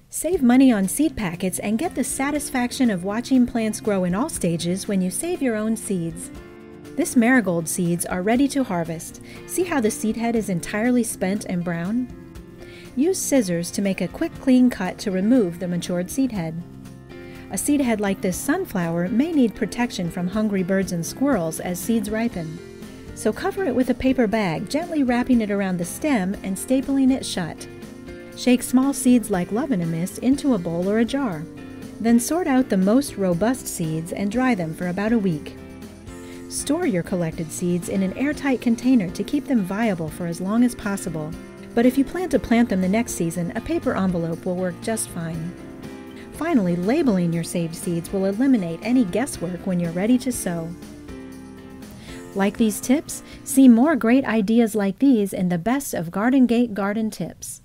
Save money on seed packets and get the satisfaction of watching plants grow in all stages when you save your own seeds. This marigold seeds are ready to harvest. See how the seed head is entirely spent and brown? Use scissors to make a quick clean cut to remove the matured seed head. A seed head like this sunflower may need protection from hungry birds and squirrels as seeds ripen. So cover it with a paper bag, gently wrapping it around the stem and stapling it shut. Shake small seeds like love-and-a-mist into a bowl or a jar. Then sort out the most robust seeds and dry them for about a week. Store your collected seeds in an airtight container to keep them viable for as long as possible. But if you plan to plant them the next season, a paper envelope will work just fine. Finally, labeling your saved seeds will eliminate any guesswork when you're ready to sow. Like these tips? See more great ideas like these in the best of Garden Gate Garden Tips.